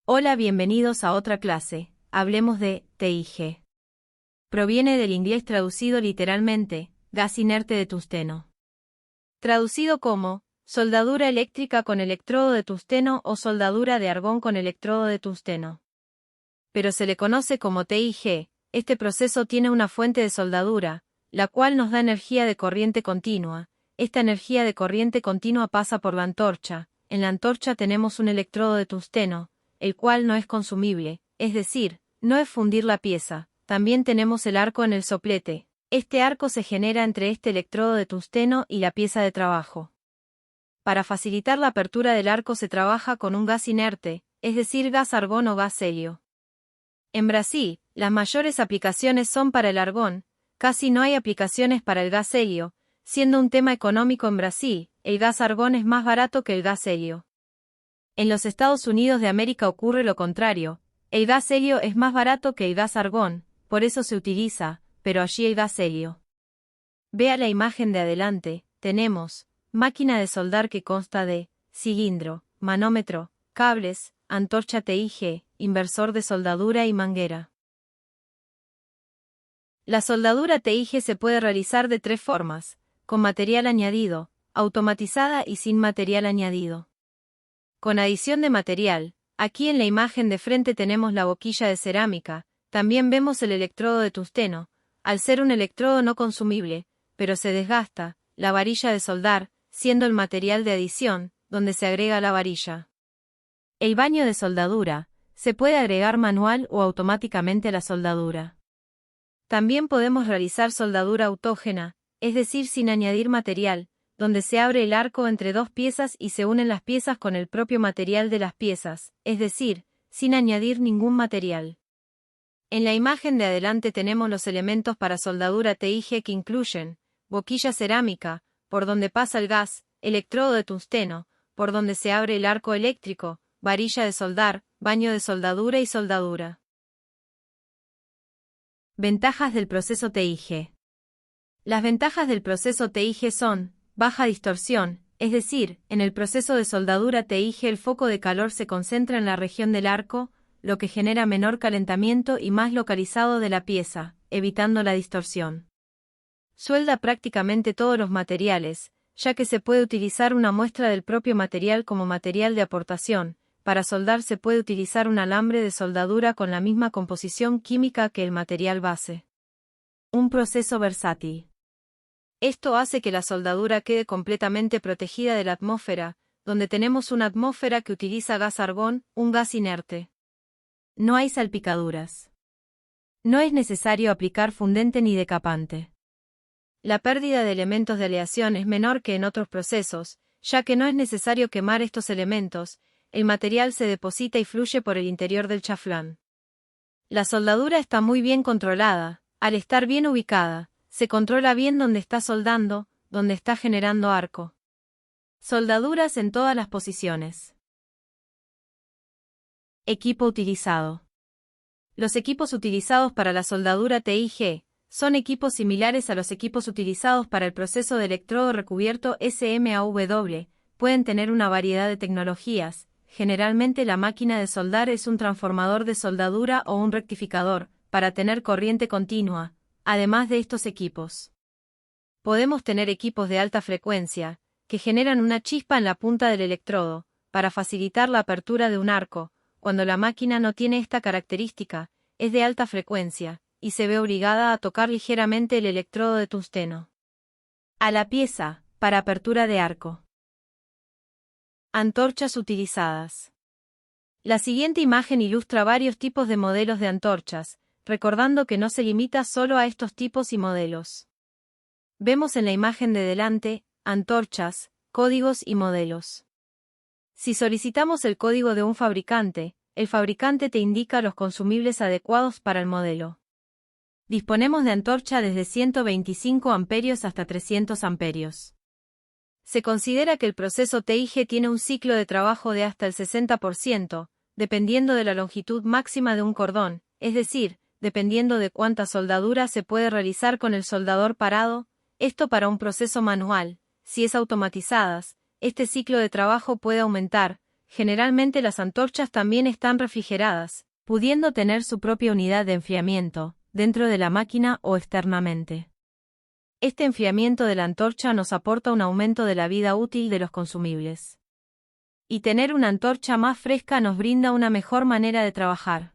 Hola, bienvenidos a otra clase. Hablemos de TIG. Proviene del inglés traducido literalmente, gas inerte de tungsteno. Traducido como, soldadura eléctrica con electrodo de tungsteno o soldadura de argón con electrodo de tungsteno. Pero se le conoce como TIG, este proceso tiene una fuente de soldadura, la cual nos da energía de corriente continua. Esta energía de corriente continua pasa por la antorcha. En la antorcha tenemos un electrodo de tungsteno, el cual no es consumible, es decir, no es fundir la pieza. También tenemos el arco en el soplete. Este arco se genera entre este electrodo de tungsteno y la pieza de trabajo. Para facilitar la apertura del arco se trabaja con un gas inerte, es decir, gas argón o gas helio. En Brasil, las mayores aplicaciones son para el argón, casi no hay aplicaciones para el gas helio, siendo un tema económico en Brasil, el gas argón es más barato que el gas helio. En los Estados Unidos de América ocurre lo contrario, el gas helio es más barato que el gas argón, por eso se utiliza, pero allí el gas helio. Vea la imagen de adelante, tenemos, máquina de soldar que consta de, cilindro, manómetro, cables, antorcha TIG, inversor de soldadura y manguera. La soldadura TIG se puede realizar de tres formas, con material añadido, automatizada y sin material añadido. Con adición de material, aquí en la imagen de frente tenemos la boquilla de cerámica, también vemos el electrodo de tungsteno, al ser un electrodo no consumible, pero se desgasta, la varilla de soldar, siendo el material de adición, donde se agrega la varilla. El baño de soldadura, se puede agregar manual o automáticamente a la soldadura. También podemos realizar soldadura autógena, es decir sin añadir material, donde se abre el arco entre dos piezas y se unen las piezas con el propio material de las piezas, es decir, sin añadir ningún material. En la imagen de adelante tenemos los elementos para soldadura TIG que incluyen, boquilla cerámica, por donde pasa el gas, electrodo de tungsteno, por donde se abre el arco eléctrico, varilla de soldar, baño de soldadura y soldadura. Ventajas del proceso TIG. Las ventajas del proceso TIG son, baja distorsión, es decir, en el proceso de soldadura TIG el foco de calor se concentra en la región del arco, lo que genera menor calentamiento y más localizado de la pieza, evitando la distorsión. Suelda prácticamente todos los materiales, ya que se puede utilizar una muestra del propio material como material de aportación. Para soldar se puede utilizar un alambre de soldadura con la misma composición química que el material base. Un proceso versátil. Esto hace que la soldadura quede completamente protegida de la atmósfera, donde tenemos una atmósfera que utiliza gas argón, un gas inerte. No hay salpicaduras. No es necesario aplicar fundente ni decapante. La pérdida de elementos de aleación es menor que en otros procesos, ya que no es necesario quemar estos elementos, el material se deposita y fluye por el interior del chaflán. La soldadura está muy bien controlada, al estar bien ubicada, se controla bien dónde está soldando, dónde está generando arco. Soldaduras en todas las posiciones. Equipo utilizado. Los equipos utilizados para la soldadura TIG son equipos similares a los equipos utilizados para el proceso de electrodo recubierto SMAW, pueden tener una variedad de tecnologías. Generalmente la máquina de soldar es un transformador de soldadura o un rectificador, para tener corriente continua. Además de estos equipos, podemos tener equipos de alta frecuencia, que generan una chispa en la punta del electrodo, para facilitar la apertura de un arco. Cuando la máquina no tiene esta característica, es de alta frecuencia, y se ve obligada a tocar ligeramente el electrodo de tungsteno a la pieza, para apertura de arco. Antorchas utilizadas. La siguiente imagen ilustra varios tipos de modelos de antorchas, recordando que no se limita solo a estos tipos y modelos. Vemos en la imagen de delante, antorchas, códigos y modelos. Si solicitamos el código de un fabricante, el fabricante te indica los consumibles adecuados para el modelo. Disponemos de antorcha desde 125 amperios hasta 300 amperios. Se considera que el proceso TIG tiene un ciclo de trabajo de hasta el 60%, dependiendo de la longitud máxima de un cordón, es decir, dependiendo de cuánta soldadura se puede realizar con el soldador parado, esto para un proceso manual. Si es automatizadas, este ciclo de trabajo puede aumentar, generalmente las antorchas también están refrigeradas, pudiendo tener su propia unidad de enfriamiento, dentro de la máquina o externamente. Este enfriamiento de la antorcha nos aporta un aumento de la vida útil de los consumibles. Y tener una antorcha más fresca nos brinda una mejor manera de trabajar.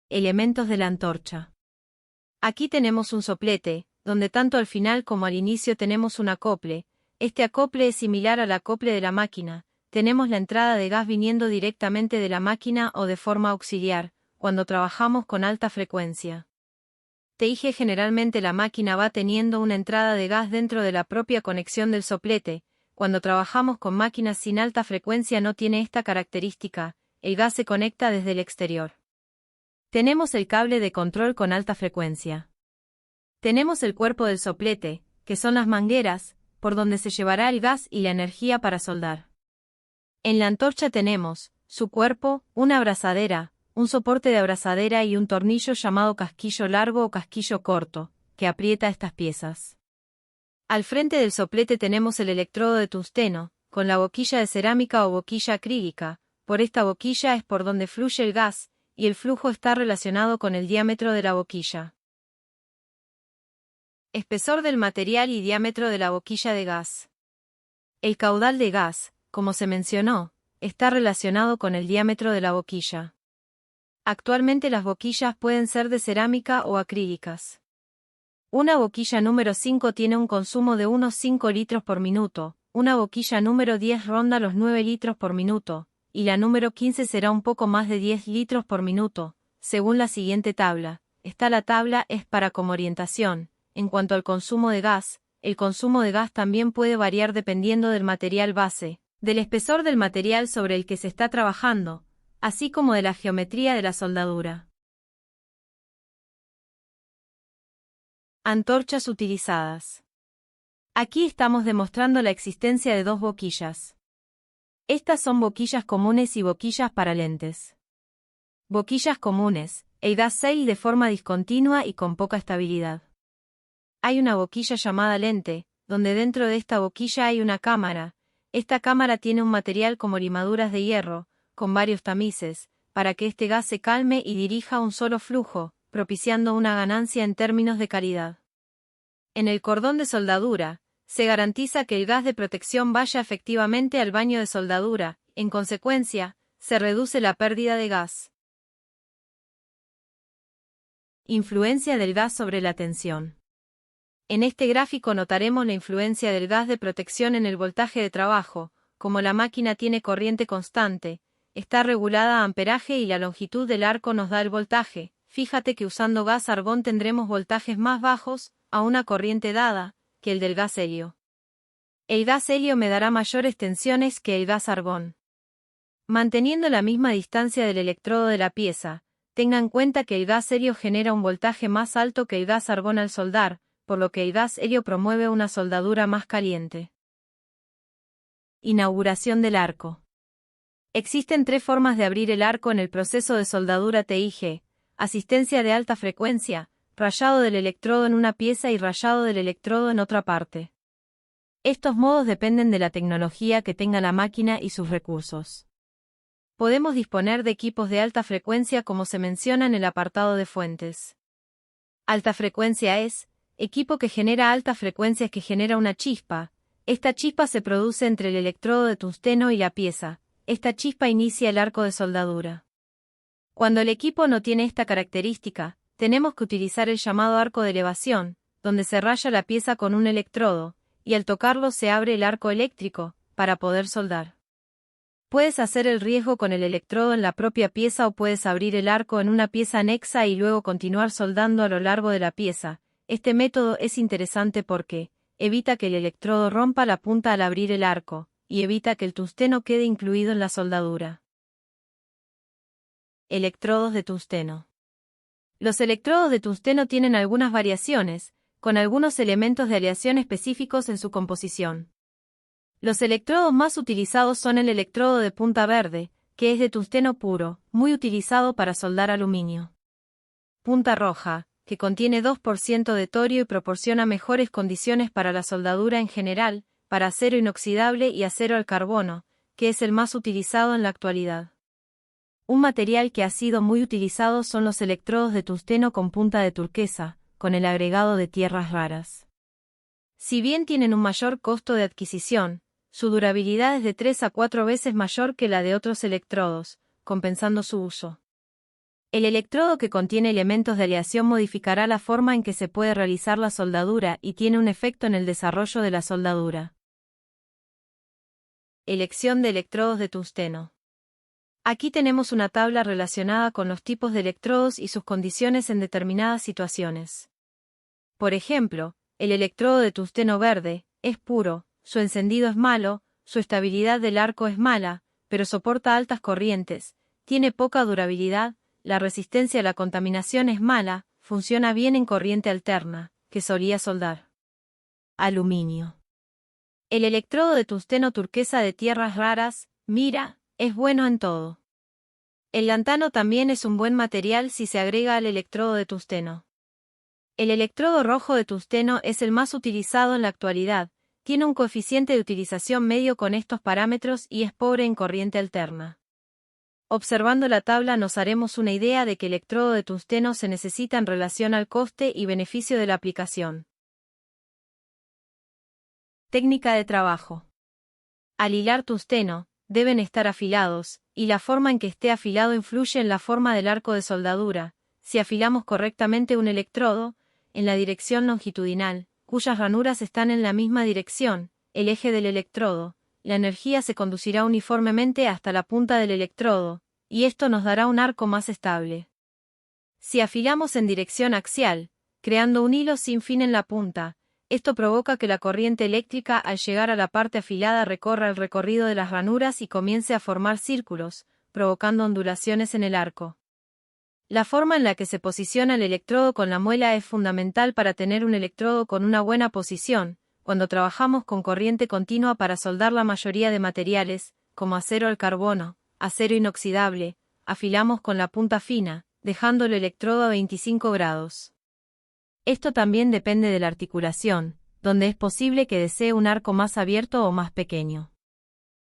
Elementos de la antorcha. Aquí tenemos un soplete, donde tanto al final como al inicio tenemos un acople. Este acople es similar al acople de la máquina. Tenemos la entrada de gas viniendo directamente de la máquina o de forma auxiliar, cuando trabajamos con alta frecuencia. TIG generalmente la máquina va teniendo una entrada de gas dentro de la propia conexión del soplete. Cuando trabajamos con máquinas sin alta frecuencia no tiene esta característica, el gas se conecta desde el exterior. Tenemos el cable de control con alta frecuencia. Tenemos el cuerpo del soplete, que son las mangueras, por donde se llevará el gas y la energía para soldar. En la antorcha tenemos, su cuerpo, una abrazadera, un soporte de abrazadera y un tornillo llamado casquillo largo o casquillo corto, que aprieta estas piezas. Al frente del soplete tenemos el electrodo de tungsteno, con la boquilla de cerámica o boquilla acrílica. Por esta boquilla es por donde fluye el gas, y el flujo está relacionado con el diámetro de la boquilla. Espesor del material y diámetro de la boquilla de gas. El caudal de gas, como se mencionó, está relacionado con el diámetro de la boquilla. Actualmente las boquillas pueden ser de cerámica o acrílicas. Una boquilla número 5 tiene un consumo de unos 5 litros por minuto, una boquilla número 10 ronda los 9 litros por minuto, y la número 15 será un poco más de 10 litros por minuto, según la siguiente tabla. La tabla es para como orientación. En cuanto al consumo de gas, el consumo de gas también puede variar dependiendo del material base, del espesor del material sobre el que se está trabajando, así como de la geometría de la soldadura. Antorchas utilizadas. Aquí estamos demostrando la existencia de dos boquillas. Estas son boquillas comunes y boquillas para lentes. Boquillas comunes, el gas sail de forma discontinua y con poca estabilidad. Hay una boquilla llamada lente, donde dentro de esta boquilla hay una cámara. Esta cámara tiene un material como limaduras de hierro, con varios tamices, para que este gas se calme y dirija un solo flujo, propiciando una ganancia en términos de calidad. En el cordón de soldadura, se garantiza que el gas de protección vaya efectivamente al baño de soldadura, en consecuencia, se reduce la pérdida de gas. Influencia del gas sobre la tensión. En este gráfico notaremos la influencia del gas de protección en el voltaje de trabajo. Como la máquina tiene corriente constante, está regulada a amperaje y la longitud del arco nos da el voltaje. Fíjate que usando gas argón tendremos voltajes más bajos, a una corriente dada, que el del gas helio. El gas helio me dará mayores tensiones que el gas argón. Manteniendo la misma distancia del electrodo de la pieza, tengan en cuenta que el gas helio genera un voltaje más alto que el gas argón al soldar, por lo que el gas helio promueve una soldadura más caliente. Inauguración del arco. Existen tres formas de abrir el arco en el proceso de soldadura TIG: asistencia de alta frecuencia, rayado del electrodo en una pieza y rayado del electrodo en otra parte. Estos modos dependen de la tecnología que tenga la máquina y sus recursos. Podemos disponer de equipos de alta frecuencia como se menciona en el apartado de fuentes. Alta frecuencia es equipo que genera alta frecuencia, que genera una chispa. Esta chispa se produce entre el electrodo de tungsteno y la pieza. Esta chispa inicia el arco de soldadura. Cuando el equipo no tiene esta característica, tenemos que utilizar el llamado arco de elevación, donde se raya la pieza con un electrodo, y al tocarlo se abre el arco eléctrico, para poder soldar. Puedes hacer el riesgo con el electrodo en la propia pieza o puedes abrir el arco en una pieza anexa y luego continuar soldando a lo largo de la pieza. Este método es interesante porque evita que el electrodo rompa la punta al abrir el arco, y evita que el tungsteno quede incluido en la soldadura. Electrodos de tungsteno. Los electrodos de tungsteno tienen algunas variaciones, con algunos elementos de aleación específicos en su composición. Los electrodos más utilizados son el electrodo de punta verde, que es de tungsteno puro, muy utilizado para soldar aluminio. Punta roja, que contiene 2% de torio y proporciona mejores condiciones para la soldadura en general, para acero inoxidable y acero al carbono. que es el más utilizado en la actualidad. Un material que ha sido muy utilizado son los electrodos de tungsteno con punta de turquesa, con el agregado de tierras raras. Si bien tienen un mayor costo de adquisición, su durabilidad es de 3 a 4 veces mayor que la de otros electrodos, compensando su uso. El electrodo que contiene elementos de aleación modificará la forma en que se puede realizar la soldadura y tiene un efecto en el desarrollo de la soldadura. Elección de electrodos de tungsteno. Aquí tenemos una tabla relacionada con los tipos de electrodos y sus condiciones en determinadas situaciones. Por ejemplo, el electrodo de tungsteno verde es puro, su encendido es malo, su estabilidad del arco es mala, pero soporta altas corrientes, tiene poca durabilidad, la resistencia a la contaminación es mala, funciona bien en corriente alterna, que solía soldar. Aluminio. El electrodo de tungsteno turquesa de tierras raras, mira, es bueno en todo. El lantano también es un buen material si se agrega al electrodo de tungsteno. El electrodo rojo de tungsteno es el más utilizado en la actualidad, tiene un coeficiente de utilización medio con estos parámetros y es pobre en corriente alterna. Observando la tabla nos haremos una idea de qué electrodo de tungsteno se necesita en relación al coste y beneficio de la aplicación. Técnica de trabajo. Al hilar tungsteno, deben estar afilados, y la forma en que esté afilado influye en la forma del arco de soldadura. Si afilamos correctamente un electrodo, en la dirección longitudinal, cuyas ranuras están en la misma dirección, el eje del electrodo, la energía se conducirá uniformemente hasta la punta del electrodo, y esto nos dará un arco más estable. Si afilamos en dirección axial, creando un hilo sin fin en la punta, esto provoca que la corriente eléctrica al llegar a la parte afilada recorra el recorrido de las ranuras y comience a formar círculos, provocando ondulaciones en el arco. La forma en la que se posiciona el electrodo con la muela es fundamental para tener un electrodo con una buena posición, cuando trabajamos con corriente continua para soldar la mayoría de materiales, como acero al carbono, acero inoxidable, afilamos con la punta fina, dejando el electrodo a 25 grados. Esto también depende de la articulación, donde es posible que desee un arco más abierto o más pequeño.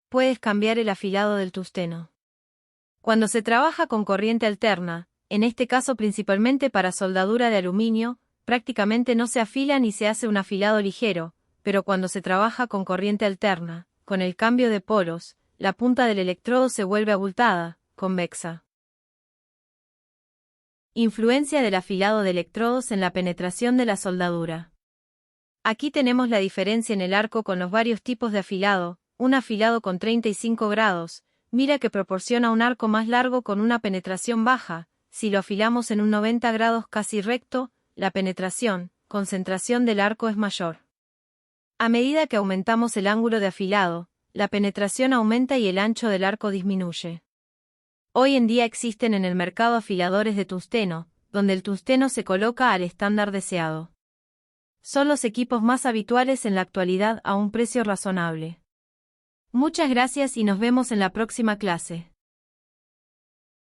Puedes cambiar el afilado del tungsteno. Cuando se trabaja con corriente alterna, en este caso principalmente para soldadura de aluminio, prácticamente no se afila ni se hace un afilado ligero, pero cuando se trabaja con corriente alterna, con el cambio de polos, la punta del electrodo se vuelve abultada, convexa. Influencia del afilado de electrodos en la penetración de la soldadura. Aquí tenemos la diferencia en el arco con los varios tipos de afilado. Un afilado con 35 grados, mira que proporciona un arco más largo con una penetración baja. Si lo afilamos en un 90 grados casi recto, la penetración, concentración del arco es mayor. A medida que aumentamos el ángulo de afilado, la penetración aumenta y el ancho del arco disminuye. Hoy en día existen en el mercado afiladores de tungsteno, donde el tungsteno se coloca al estándar deseado. Son los equipos más habituales en la actualidad a un precio razonable. Muchas gracias y nos vemos en la próxima clase.